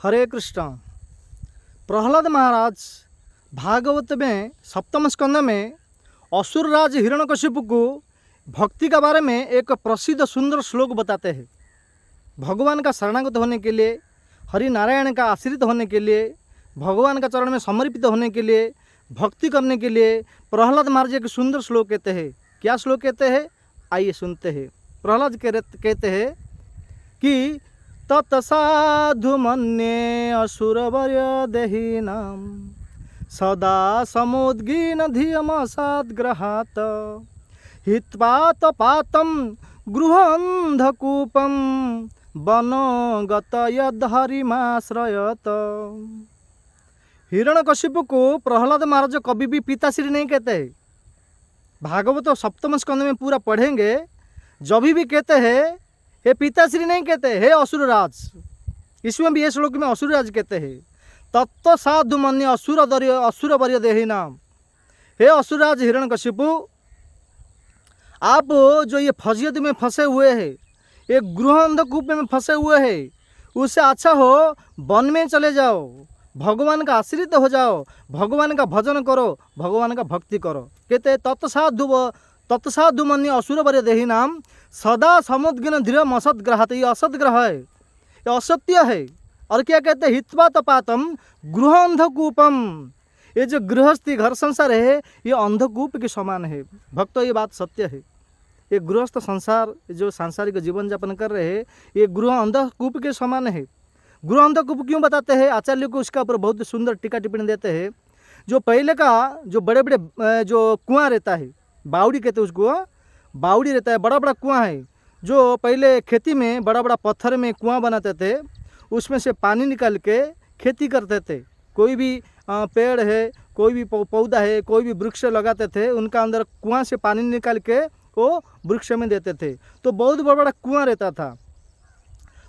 हरे कृष्ण। प्रहलाद महाराज भागवत में सप्तम स्कंद में असुर राज हिरण्यकशिपु को भक्ति के बारे में एक प्रसिद्ध सुंदर श्लोक बताते हैं। भगवान का शरणागत होने के लिए, हरि नारायण का आश्रित होने के लिए, भगवान का चरण में समर्पित होने के लिए, भक्ति करने के लिए प्रहलाद महाराज एक सुंदर श्लोक कहते हैं। क्या श्लोक कहते हैं, आइए सुनते हैं। प्रहलाद कहते हैं कि तत्साधु मन्ये असुरवर्य देहिनां सदा समुद्गीन धियमसाद्ग्रहात् हित्वात पातं गृहान्धकूपं वनगत यद्हरिमाश्रयत। हिरण्यकशिपु को प्रहलाद महाराज कभी भी पिताश्री नहीं कहते हैं। भागवत सप्तम स्कंद में पूरा पढ़ेंगे, जब भी कहते हैं हे पिताश्री नहीं कहते, हे असुरराज। इसमें भी ये श्लोक में असुरराज कहते हैं। तत्व साधु मन्य असुरवर्य देहिनाम। हे असुरराज हिरण्यकशिपु, आप जो ये फजियत में फंसे हुए हैं, एक गृह अंधकूप में फंसे हुए हैं, उससे अच्छा हो वन में चले जाओ, भगवान का आश्रित हो जाओ, भगवान का भजन करो, भगवान का भक्ति करो। कहते तत्साधु मन्य असुरवर्य देहिनाम सदा समुद्गिन धीरम असदग्रहात। ये असदग्रह है, ये असत्य है। और क्या कहते हैं, हित्वा तपातम गृह अंधकूपम। ये जो गृहस्थी घर संसार है, ये अंधकूप के समान है। भक्तों, ये बात सत्य है। ये गृहस्थ संसार जो सांसारिक जीवन यापन कर रहे हैं, ये गृह अंधकूप के समान है। गृह अंधकूप क्यों बताते हैं, आचार्य को उसका ऊपर बहुत सुंदर टीका टिप्पणी देते हैं। जो पहले का जो बड़े बड़े जो कुआं रहता है, बावड़ी कहते हैं उसको, बावड़ी रहता है, बड़ा बड़ा कुआं है। जो पहले खेती में बड़ा बड़ा पत्थर में कुआं बनाते थे, उसमें से पानी निकाल के खेती करते थे। कोई भी पेड़ है, कोई भी पौधा है, कोई भी वृक्ष लगाते थे, उनका अंदर कुआं से पानी निकाल के वो वृक्ष में देते थे। तो बहुत बड़ा बड़ा कुआं रहता था।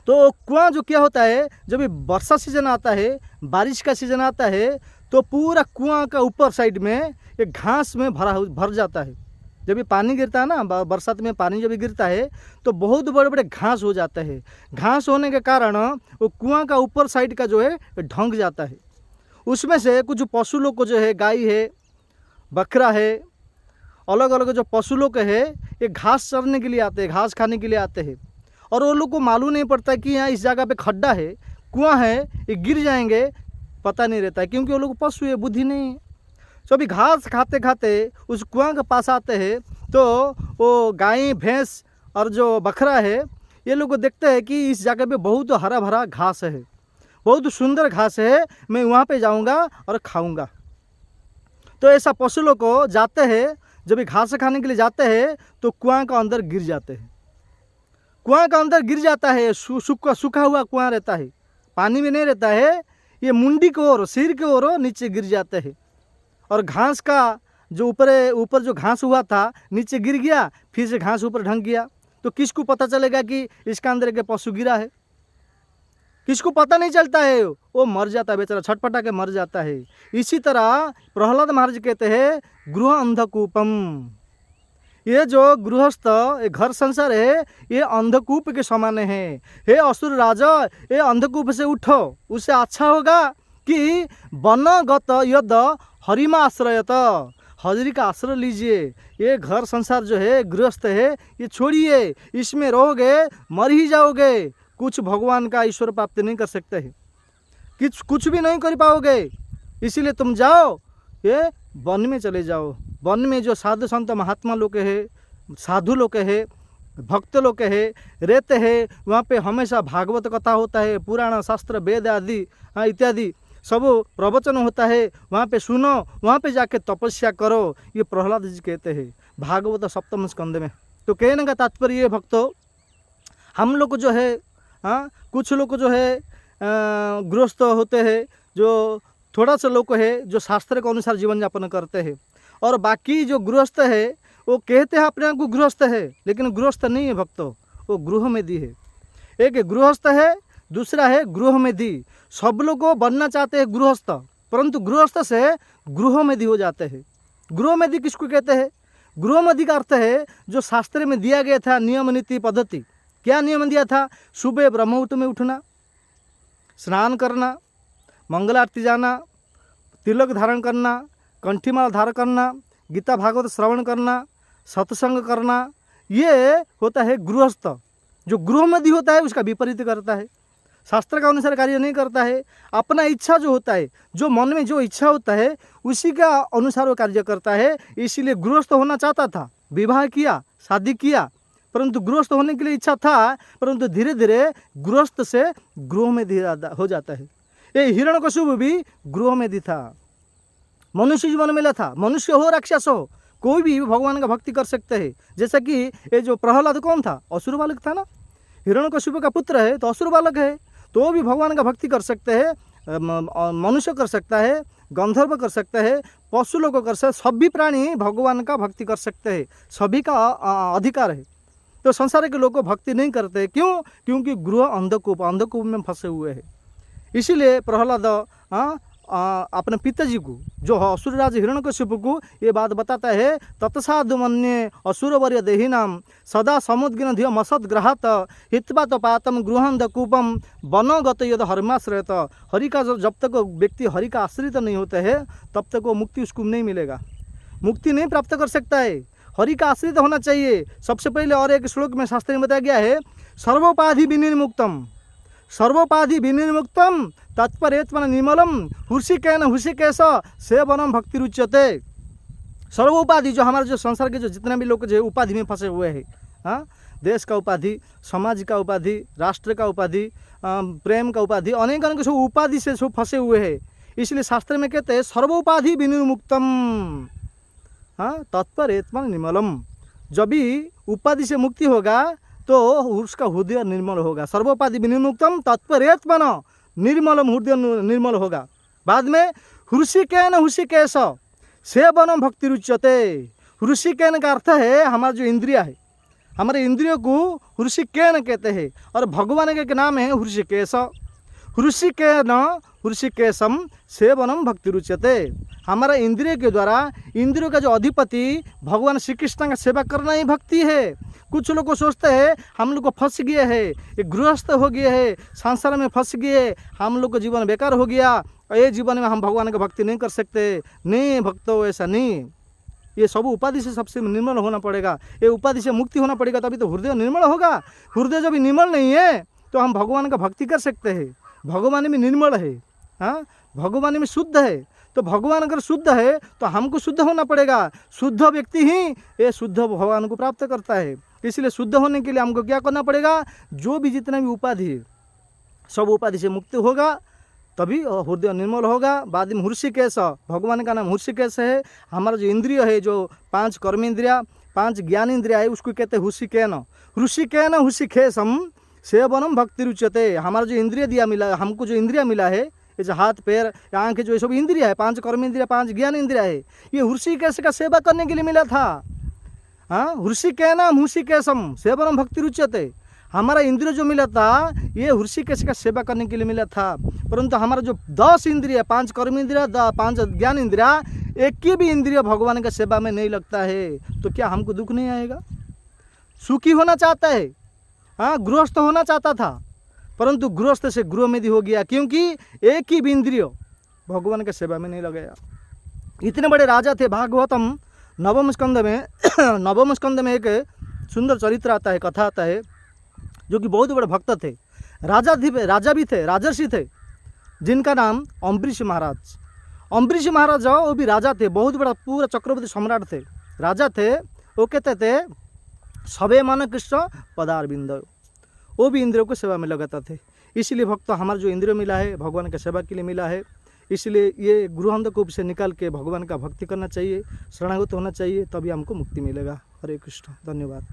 तो कुआं जो क्या होता है, जब भी वर्षा सीजन आता है, बारिश का सीजन आता है, तो पूरा कुआं का ऊपर साइड में एक घास में भर जाता है। जब भी पानी गिरता है ना, बरसात में पानी जब भी गिरता है, तो बहुत बड़े बड़े घास हो जाते हैं। घास होने के कारण वो कुआं का ऊपर साइड का जो है ढंक जाता है। उसमें से कुछ पशु लोग को जो है, गाय है, बकरा है, अलग अलग जो पशु लोग है, ये घास चरने के लिए आते हैं, घास खाने के लिए आते हैं। और वो लोग को मालूम नहीं पड़ता कि यहाँ इस जगह पे खड्डा है, कुआं है, ये गिर जाएंगे, पता नहीं रहता है, क्योंकि वो लोग पशु है, बुद्धि नहीं है। तो अभी घास खाते खाते उस कुआं के पास आते हैं, तो वो गाय भैंस और जो बकरा है, ये लोग को देखते हैं कि इस जगह पे बहुत हरा भरा घास है, बहुत सुंदर घास है, मैं वहाँ पे जाऊँगा और खाऊँगा। तो ऐसा पशु लोग को जाते हैं, जब घास खाने के लिए जाते हैं, तो कुआं का अंदर गिर जाते हैं। कुआं का अंदर गिर जाता है, सूखा हुआ कुआं रहता है, पानी में नहीं रहता है। ये मुंडी की ओर, सिर की ओर नीचे गिर जाते हैं, और घास का जो ऊपर जो घास हुआ था नीचे गिर गया, फिर से घास ऊपर ढंक गया। तो किसको पता चलेगा कि इसका अंदर एक पशु गिरा है? किसको पता नहीं चलता है, वो मर जाता है, बेचारा छटपटा के मर जाता है। इसी तरह प्रहलाद महाराज कहते हैं गृह अंधकूपम। ये जो गृहस्थ घर संसार है, ये अंधकूप के समान है। हे असुर राजा, ये अंधकूप से उठो, उससे अच्छा होगा कि वनगत यद हरिमा आश्रयत, हरि का आश्रय लीजिए। ये घर संसार जो है, गृहस्थ है, ये छोड़िए, इसमें रहोगे मर ही जाओगे। कुछ भगवान का ईश्वर प्राप्ति नहीं कर सकते हैं, कुछ भी नहीं कर पाओगे। इसीलिए तुम जाओ, ये वन में चले जाओ। वन में जो साधु संत महात्मा लोग है, साधु लोग है, भक्त लोग है, रहते हैं, वहाँ पे हमेशा भागवत कथा होता है, पुराण शास्त्र वेद आदि इत्यादि सब प्रवचन होता है। वहाँ पे सुनो, वहाँ पे जाके तपस्या करो। ये प्रहलाद जी कहते हैं भागवत सप्तम स्कंद में। तो कहने का तात्पर्य ये भक्तों, हम लोग जो है, कुछ लोग जो है गृहस्थ होते हैं, जो थोड़ा सा लोग है जो शास्त्र के अनुसार जीवन यापन करते हैं, और बाकी जो गृहस्थ है वो कहते हैं अपने आप को गृहस्थ है, लेकिन गृहस्थ नहीं है भक्तों, वो गृह में दी है। एक गृहस्थ है, दूसरा है गृह में दी। सब लोग को बनना चाहते हैं गृहस्थ, परंतु गृहस्थ से गृह में दी हो जाते हैं। गृह में दी किसको कहते हैं? गृह में दी का अर्थ है जो शास्त्र में दिया गया था नियम नीति पद्धति। क्या नियम दिया था? सुबह ब्रह्म मुहूर्त में उठना, स्नान करना, मंगल आरती जाना, तिलक धारण करना, कंठीमाला धारण करना, गीता भागवत श्रवण करना, सत्संग करना, ये होता है गृहस्थ। जो गृहमधी होता है उसका विपरीत करता है, शास्त्र का अनुसार कार्य नहीं करता है। अपना इच्छा जो होता है, जो मन में जो इच्छा होता है उसी का अनुसार वो कार्य करता है। इसीलिए गृहस्थ होना चाहता था, विवाह किया, शादी किया, परंतु गृहस्थ होने के लिए इच्छा था, परंतु धीरे धीरे गृहस्थ से गृह में हो जाता है। ये हिरण्यकशिपु भी गृह में था, मनुष्य जीवन में था। मनुष्य हो राक्षस हो, कोई भी भगवान का भक्ति कर सकते हैं। जैसा कि ये जो प्रहलाद कौन था, असुर बालक था ना, हिरण्यकशिपु का पुत्र है तो असुर बालक है, तो वो भी भगवान का भक्ति कर सकते हैं। मनुष्य कर सकता है, गंधर्व कर सकता है, पशु लोग कर सकते, सभी प्राणी भगवान का भक्ति कर सकते हैं, सभी का अधिकार है। तो संसार के लोग को भक्ति नहीं करते, क्यों? क्योंकि गृह अंधकूप में फंसे हुए हैं। इसीलिए प्रहलाद अपने पिताजी को, जो असुरराज हिरण्यकशिपु को ये बात बताता है, तत्साधु मन्ये असुरवर्य देहिनाम सदा समुद्गिन धिय मसद ग्रहात हित्वा पातम गृहंधकूपम वनगत यद हर्माश्रयत। हरि का जब तक व्यक्ति हरि का आश्रित नहीं होता है तब तक वो मुक्ति उसको नहीं मिलेगा, मुक्ति नहीं प्राप्त कर सकता है। हरि का आश्रित होना चाहिए सबसे पहले। और एक श्लोक में शास्त्र में बताया गया है, सर्वोपाधि विनिर्मुक्तम, सर्वोपाधि विनिर्मुक्तम तत्परेत्मन निर्मलम हुर्षिकेन हुर्षिकेश सेवनम भक्ति रुच्यते। सर्वोपाधि, जो हमारे जो संसार के जो जितने भी लोग जो उपाधि में फंसे हुए हैं, हाँ, देश का उपाधि, समाज का उपाधि, राष्ट्र का उपाधि, प्रेम का उपाधि, अनेक अनेक सब उपाधि से सब फंसे हुए हैं। इसलिए शास्त्र में कहते हैं सर्वोपाधि विनिर्मुक्तम, हाँ, तत्परेत्मन निर्मलम। जब भी उपाधि से मुक्ति होगा तो उसका हृदय निर्मल होगा। सर्वोपाधि विनिर्मुक्तम तत्परेत्मन निर्मलम, हृदय निर्मल होगा। बाद में हृषिकेन हुर्षिकेश सेवनम भक्ति रुच्यते। हृषिकेन का अर्थ है हमारा जो इंद्रिय है, हमारे इंद्रियों को हृषिकेन कहते हैं, और भगवान के नाम है हृषिकेश। हृषिकेन हृषिकेशम सेवनम भक्ति रुच्यते। हमारा इंद्रिय के द्वारा, इंद्रियों का जो अधिपति भगवान श्री कृष्ण का सेवा करना ही भक्ति है। कुछ लोग को सोचते हैं हम लोग को फंस गए हैं, ये गृहस्थ हो गए हैं, संसार में फंस गए, हम लोग का जीवन बेकार हो गया, ये जीवन में हम भगवान का भक्ति नहीं कर सकते। नहीं भक्तों, ऐसा नहीं। ये सब उपाधि से सबसे निर्मल होना पड़ेगा, ये उपाधि से मुक्ति होना पड़ेगा, तभी तो हृदय निर्मल होगा। हृदय जब निर्मल नहीं है तो हम भगवान का भक्ति कर सकते हैं। भगवान में निर्मल है, हाँ, भगवान में शुद्ध है। तो भगवान अगर शुद्ध है तो हमको शुद्ध होना पड़ेगा। शुद्ध व्यक्ति ही ये शुद्ध भगवान को प्राप्त करता है। इसलिए शुद्ध होने के लिए हमको क्या करना पड़ेगा, जो भी जितना भी उपाधि है सब उपाधि से मुक्त होगा, तभी हृदय निर्मल होगा। बाद में हृषिकेश, भगवान का नाम हृषिकेश है। हमारा जो इंद्रिय है, जो 5 कर्मेंद्रिया, 5 ज्ञान इंद्रिया है, उसको कहते हैं हृषिकेन। हृषिकेन हृषिकेशम सेवनम भक्ति रुच्यते। हमारा जो इंद्रिय दिया मिला, हमको जो इंद्रिया मिला है, ये जो हाथ पैर आँखें, जो ये सब इंद्रिया है, 5 कर्मेंद्रिया, 5 ज्ञान इंद्रिया है, ये हृषिकेश का सेवा करने के लिए मिला था। हाँ, हृषिकेन हृषिकेशम सेवनम भक्ति रुच्यते। हमारा इंद्रिय जो मिला था ये हृषिकेश का सेवा करने के लिए मिला था। परंतु हमारा जो 10 इंद्रिय, 5 कर्म इंद्रिय, 5 ज्ञान इंद्रिया, एक की भी इंद्रिय भगवान का सेवा में नहीं लगता है, तो क्या हमको दुख नहीं आएगा? सुखी होना चाहता है, हाँ, गृहस्थ होना चाहता था, परंतु गृहस्थ से गृहमेधी हो गया, क्योंकि एक ही भी इंद्रिय भगवान का सेवा में नहीं लगाया। इतने बड़े राजा थे। भागवतम नवम स्कंद में एक सुंदर चरित्र आता है, कथा आता है, जो कि बहुत बड़े भक्त थे, राजा भी थे, राजर्षि थे, जिनका नाम अम्बरीश महाराज। अम्बरीश महाराज वो भी राजा थे, बहुत बड़ा पूरा चक्रवर्ती सम्राट थे, राजा थे। वो कहते थे सबे मन कृष्ण पदारविंद। वो भी इंद्रियों को सेवा में लगाता थे। इसलिए भक्त हमारा जो इंद्रिय मिला है भगवान की सेवा के लिए मिला है। इसलिए ये गृहंधकूप से निकाल के भगवान का भक्ति करना चाहिए, शरणागत होना चाहिए, तभी हमको मुक्ति मिलेगा। हरे कृष्ण, धन्यवाद।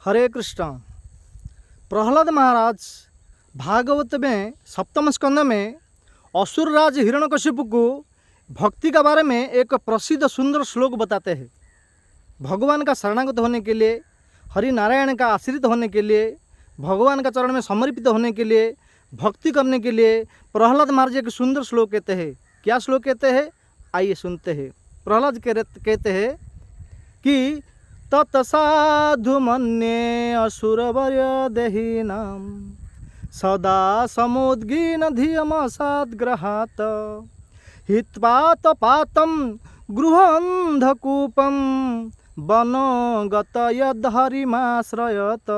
हरे कृष्ण। प्रहलाद महाराज भागवत में 7वें स्कंद में असुरराज हिरण्यकशिपु को भक्ति के बारे में एक प्रसिद्ध सुंदर श्लोक बताते हैं। भगवान का शरणागत होने के लिए, हरि नारायण का आश्रित होने के लिए, भगवान का चरण में समर्पित होने के लिए, भक्ति करने के लिए प्रहलाद महाराज एक सुंदर श्लोक कहते हैं। क्या श्लोक कहते हैं, आइए सुनते हैं। प्रहलाद कहते हैं कि तत्साधु मन्ये असुरवर्य देहिनाम सदा समुद्गीन धियमसाद्ग्रहात् हित्वा पातं गृहान्धकूपं वनगत यद्हरिमाश्रयत।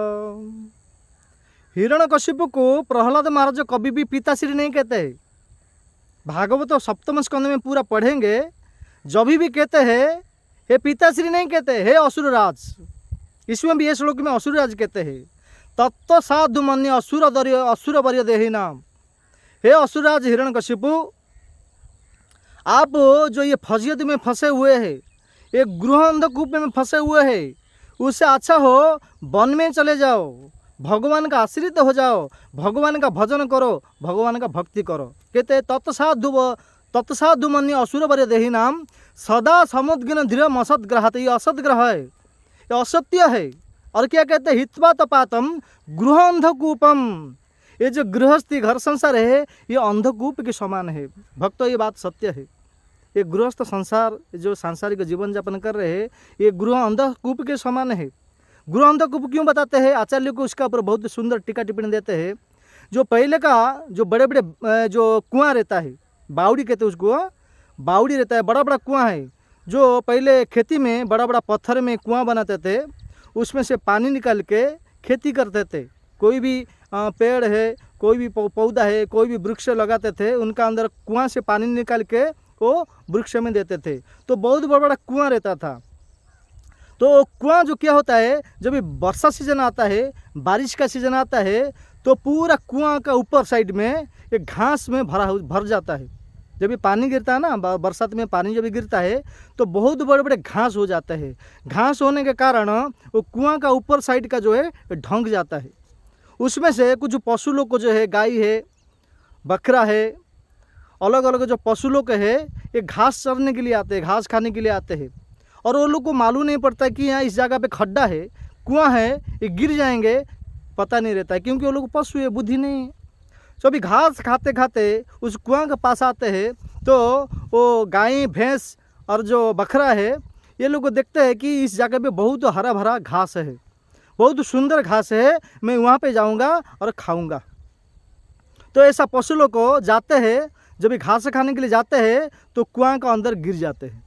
हिरण्यकशिपु को प्रहलाद महाराज कभी भी पिताश्री नहीं कहते हैं। भागवत सप्तम स्कंद में पूरा पढ़ेंगे, जब भी कहते हैं हे पिताश्री नहीं कहते, हे असुरराज। इसमें भी ये श्लोक में असुरराज कहते हैं। तत्व साधु मन्य असुर वर्य देहि नाम। हे असुरराज हिरण्यकशिपु, आप जो ये फजियत में फंसे हुए हैं, एक गृह अंधकूप में फंसे हुए हैं, उससे अच्छा हो वन में चले जाओ, भगवान का आश्रित हो जाओ, भगवान का भजन करो, भगवान का भक्ति करो। कहते तत्साधु मन्य असुर वर्य देहि नाम सदा समुद्गिन धीर असदग्रहात। ये असदग्रह है, ये असत्य है। और क्या कहते हैं, हित्वा तपातम गृह अंधकूपम। ये जो गृहस्थी घर संसार है ये अंधकूप के समान है। भक्तों, ये बात सत्य है। ये गृहस्थ संसार जो सांसारिक जीवन यापन कर रहे हैं, ये गृह अंधकूप के समान है। गृह अंधकूप क्यों बताते हैं, आचार्य को उसका ऊपर बहुत सुंदर टीका टिप्पणी देते हैं। जो पहले का जो बड़े बड़े जो कुआं रहता है, बावड़ी कहते हैं उसको, बावड़ी रहता है, बड़ा बड़ा कुआं है। जो पहले खेती में बड़ा बड़ा पत्थर में कुआं बनाते थे, उसमें से पानी निकाल के खेती करते थे। कोई भी पेड़ है, कोई भी पौधा है, कोई भी वृक्ष लगाते थे, उनका अंदर कुआं से पानी निकाल के वो वृक्ष में देते थे। तो बहुत बड़ा बड़ा कुआं रहता था। तो कुआं जो क्या होता है, जब भी वर्षा सीजन आता है, बारिश का सीजन आता है, तो पूरा कुआं का ऊपर साइड में एक घास में भर जाता है। जब भी पानी गिरता है ना, बरसात में पानी जब भी गिरता है तो बहुत बड़े बड़े घास हो जाते हैं। घास होने के कारण वो कुआं का ऊपर साइड का जो है ढंक जाता है। उसमें से कुछ पशु लोग को जो है, गाय है, बकरा है, अलग अलग जो पशु लोग है, ये घास चरने के लिए आते हैं, घास खाने के लिए आते हैं। और वो लोग को मालूम नहीं पड़ता कि यहाँ इस जगह पे खड्डा है, कुआं है, ये गिर जाएंगे, पता नहीं रहता है, क्योंकि वो लोग पशु है, बुद्धि नहीं है। तो अभी घास खाते खाते उस कुआं के पास आते हैं, तो वो गाय भैंस और जो बकरा है, ये लोग को देखते हैं कि इस जगह पे बहुत हरा भरा घास है, बहुत सुंदर घास है, मैं वहाँ पे जाऊँगा और खाऊँगा। तो ऐसा पशु लोग को जाते हैं, जब ये घास खाने के लिए जाते हैं तो कुआं का अंदर गिर जाते हैं।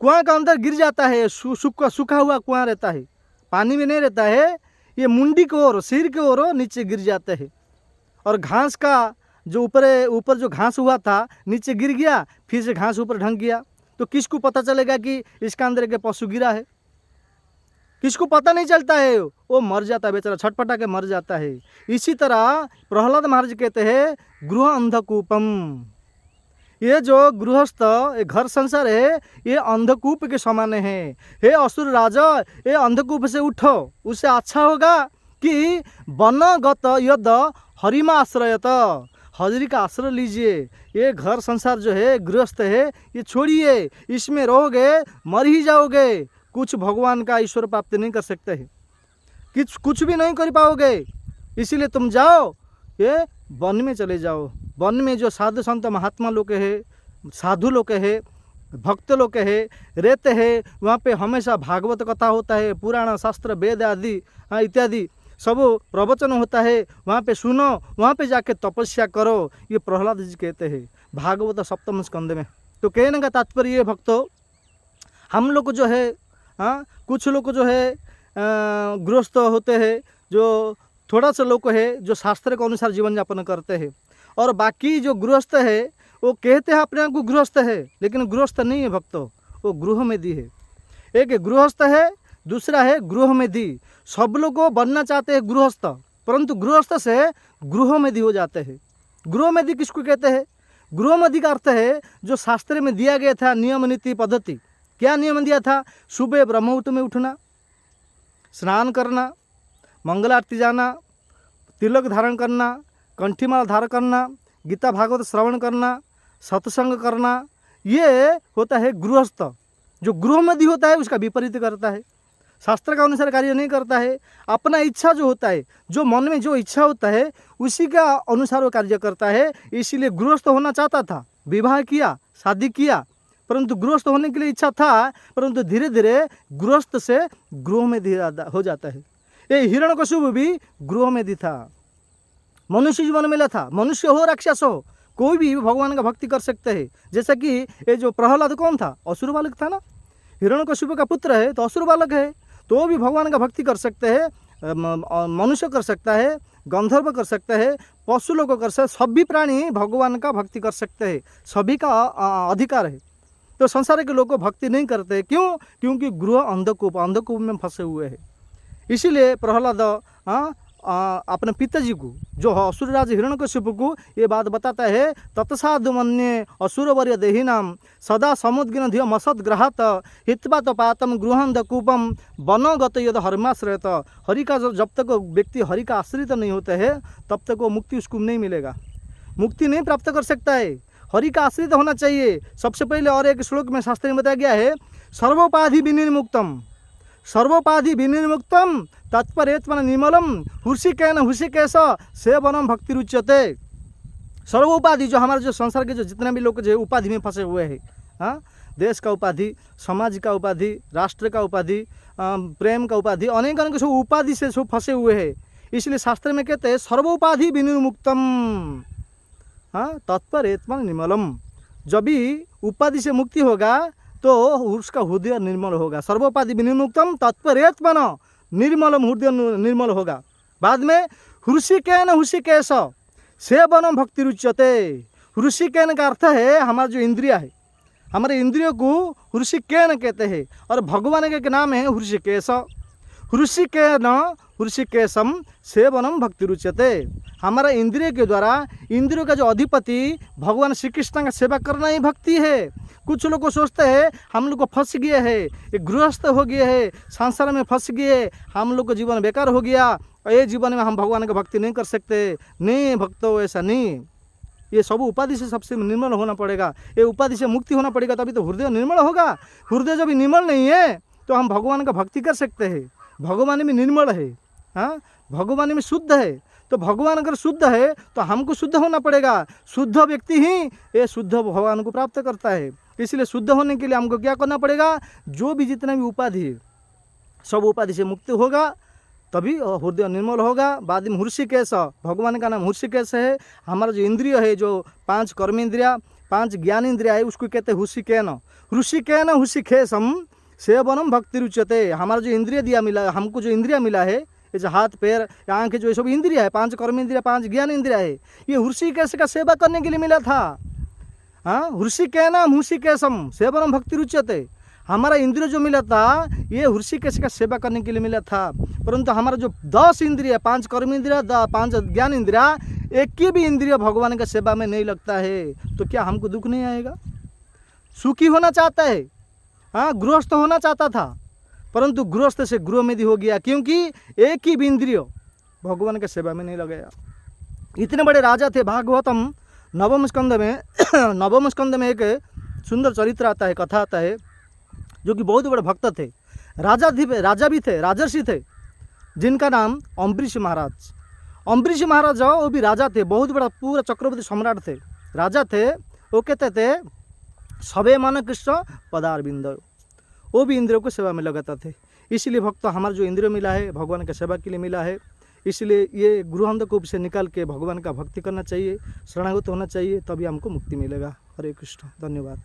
कुआं का अंदर गिर जाता है, सूखा हुआ कुआं रहता है, पानी में नहीं रहता है, ये मुंडी की ओर, सिर की ओर नीचे गिर जाते हैं। और घास का जो ऊपर जो घास हुआ था नीचे गिर गया, फिर से घास ऊपर ढंक गया। तो किसको पता चलेगा कि इसका अंदर एक पशु गिरा है? किसको पता नहीं चलता है, वो मर जाता है, बेचारा छटपटा के मर जाता है। इसी तरह प्रहलाद महाराज कहते हैं गृह अंधकूपम। ये जो गृहस्थ घर संसार है, ये अंधकूप के समान है। हे असुर राजा, ये अंधकूप से उठो, उससे अच्छा होगा कि वनगत यद हरिमा आश्रयत, हजरी का आश्रय लीजिए। ये घर संसार जो है, गृहस्थ है, ये छोड़िए, इसमें रहोगे मर ही जाओगे, कुछ भगवान का ईश्वर प्राप्ति नहीं कर सकते हैं, कुछ भी नहीं कर पाओगे। इसीलिए तुम जाओ, ये वन में चले जाओ। वन में जो साधु संत महात्मा लोग है, साधु लोग है, भक्त लोग है, रहते हैं, वहाँ पे हमेशा भागवत कथा होता है, पुराण शास्त्र वेद आदि इत्यादि सब प्रवचन होता है, वहाँ पे सुनो, वहाँ पे जाके तपस्या करो। ये प्रहलाद जी कहते हैं भागवत सप्तम स्कंद में। तो कहने का तात्पर्य ये भक्तों, हम लोग जो है, कुछ लोग जो है गृहस्थ होते हैं, जो थोड़ा सा लोग है जो शास्त्र के अनुसार जीवन यापन करते हैं, और बाकी जो गृहस्थ है वो कहते हैं अपने आप को गृहस्थ है, लेकिन गृहस्थ नहीं है भक्तों, वो गृह में दी है। एक गृहस्थ है, दूसरा है गृह में दी। सब लोग को बनना चाहते हैं गृहस्थ, परंतु गृहस्थ से गृह में दी हो जाते हैं। गृह में दी किसको कहते हैं? गृह में दी का अर्थ है जो शास्त्र में दिया गया था नियम नीति पद्धति। क्या नियम दिया था? सुबह ब्रह्ममुहूर्त में उठना, स्नान करना, मंगल आरती जाना, तिलक धारण करना, कंठीमाला धारण करना, गीता भागवत श्रवण करना, सत्संग करना, ये होता है गृहस्थ। जो गृह में दी होता है उसका विपरीत करता है, शास्त्र का अनुसार कार्य नहीं करता है। अपना इच्छा जो होता है, जो मन में जो इच्छा होता है उसी का अनुसार वो कार्य करता है। इसीलिए गृहस्थ होना चाहता था, विवाह किया, शादी किया, परंतु गृहस्थ होने के लिए इच्छा था, परंतु धीरे धीरे गृहस्थ से गृह में हो जाता है। ये हिरण्यकशिपु भी गृह में दी था। मनुष्य जीवन मिला था। मनुष्य हो राक्षस हो, कोई भी भगवान का भक्ति कर सकते हैं। जैसा कि ये जो प्रहलाद कौन था, असुर बालक था ना, हिरण्यकशिपु का पुत्र है तो असुर बालक है, तो वो भी भगवान का भक्ति कर सकते हैं। मनुष्य कर सकता है, गंधर्व कर सकते हैं, पशु लोग कर सकते हैं, सभी प्राणी भगवान का भक्ति कर सकते हैं, सभी का अधिकार है। तो संसार के लोग भक्ति नहीं करते, क्यों? क्योंकि गृह अंधकूप में फंसे हुए हैं। इसीलिए प्रहलाद अपने पिताजी को, जो असुरराज हिरण्यकशिपु को ये बात बताता है, तत्साधु मन्ये असुरवर्य देहिनाम सदा समुद्गिन धिय मसद ग्रहात हित्वा तो पातम गृहंधकूपम वनगत यद हर्माश्रयत। हरि का जब तक व्यक्ति हरि का आश्रित नहीं होता है तब तक वो मुक्ति उसको नहीं मिलेगा, मुक्ति नहीं प्राप्त कर सकता है। हरि का आश्रित होना चाहिए सबसे पहले। और एक श्लोक में शास्त्र में बताया गया है, सर्वोपाधि विनिर्मुक्तम, सर्वोपाधि विनिर्मुक्तम तत्परेत्मन निर्मलम हुर्षिकेन हुर्षिकेश सेवनम भक्ति रुच्यते। सर्वोपाधि, जो हमारे जो संसार के जो जितने भी लोग जो उपाधि में फंसे हुए हैं, हाँ, देश का उपाधि, समाज का उपाधि, राष्ट्र का उपाधि, प्रेम का उपाधि, अनेक अनेक सब उपाधि से सब फंसे हुए हैं। इसलिए शास्त्र में कहते हैं सर्वोपाधि विनिर्मुक्तम, हाँ, तत्परेत्मन निर्मलम। जब भी उपाधि से मुक्ति होगा तो उसका हृदय निर्मल होगा। सर्वोपाधि विनिर्मुक्तम तत्परेत्मन निर्मलम, हृदय निर्मल होगा। बाद में हृषिकेन हुर्षिकेश सेवनम भक्ति रुच्यते। हृषिकेन का अर्थ है हमारा जो इंद्रिय है, हमारे इंद्रियों को हृषिकेन कहते हैं, और भगवान के नाम है हृषिकेश। हृषिकेन हृषिकेशम सेवनम भक्ति रुच्यते। हमारा इंद्रिय के द्वारा, इंद्रियों का जो अधिपति भगवान श्री कृष्ण का सेवा करना ही भक्ति है। कुछ लोग को सोचते हैं हम लोग को फंस गए हैं, एक गृहस्थ हो गए हैं, संसार में फंस गए, हम लोग का जीवन बेकार हो गया, ये जीवन में हम भगवान का भक्ति नहीं कर सकते। नहीं भक्तों, ऐसा नहीं। ये सब उपाधि से सबसे निर्मल होना पड़ेगा, ये उपाधि से मुक्ति होना पड़ेगा, तभी तो हृदय निर्मल होगा। हृदय जब निर्मल नहीं है तो हम भगवान का भक्ति कर सकते हैं। भगवान में निर्मल है, हाँ, भगवान में शुद्ध है। तो भगवान अगर शुद्ध है तो हमको शुद्ध होना पड़ेगा। शुद्ध व्यक्ति ही ये शुद्ध भगवान को प्राप्त करता है। इसलिए शुद्ध होने के लिए हमको क्या करना पड़ेगा, जो भी जितना भी उपाधि है सब उपाधि से मुक्ति होगा, तभी हृदय निर्मल होगा। बाद में हृषिकेश, भगवान का नाम हृषिकेश है। हमारा जो इंद्रिय है, जो 5 कर्मेंद्रिया, 5 ज्ञान इंद्रिया है, उसको कहते हैं हृषिकेन। हृषिकेन हृषिकेशम सेवनम भक्ति रुच्यते। हमारा जो इंद्रिय दिया मिला, हमको जो इंद्रिय मिला है, ये जो हाथ पैर आँखें जो ये सब इंद्रिया है, 5 कर्मेंद्रिया, 5 ज्ञान इंद्रिया है, ये हृषिकेश का सेवा करने के लिए मिला था। हाँ, हृषिकेन हृषिकेशम सेवनम भक्ति रुच्यते। हमारा इंद्रिय जो मिला था ये हृषिकेश का सेवा करने के लिए मिला था। परंतु हमारा जो 10 इंद्रिय, 5 कर्म इंद्रिय, 5 ज्ञान इंद्रिया, एक ही भी इंद्रिय भगवान का सेवा में नहीं लगता है, तो क्या हमको दुख नहीं आएगा? सुखी होना चाहता है, हाँ, गृहस्थ होना चाहता था, परंतु गृहस्थ से गृहमेधी हो गया, क्योंकि एक ही भी इंद्रिय भगवान के सेवा में नहीं लगाया। इतने बड़े राजा थे। भागवतम नवम स्कंद में एक सुंदर चरित्र आता है, कथा आता है, जो कि बहुत बड़े भक्त थे, राजा भी थे, राजर्षि थे, जिनका नाम अम्बरीश महाराज। अम्बरीश महाराज वो भी राजा थे, बहुत बड़ा पूरा चक्रवर्ती सम्राट थे, राजा थे। वो कहते थे सबे मन कृष्ण पदारविंद, वो भी इंद्रियों को सेवा में लगाता थे। इसलिए भक्त हमारा जो इंद्रिय मिला है भगवान का सेवा के लिए मिला है। इसलिए ये गृहंधकूप से निकाल के भगवान का भक्ति करना चाहिए, शरणागत होना चाहिए, तभी हमको मुक्ति मिलेगा। हरे कृष्ण, धन्यवाद।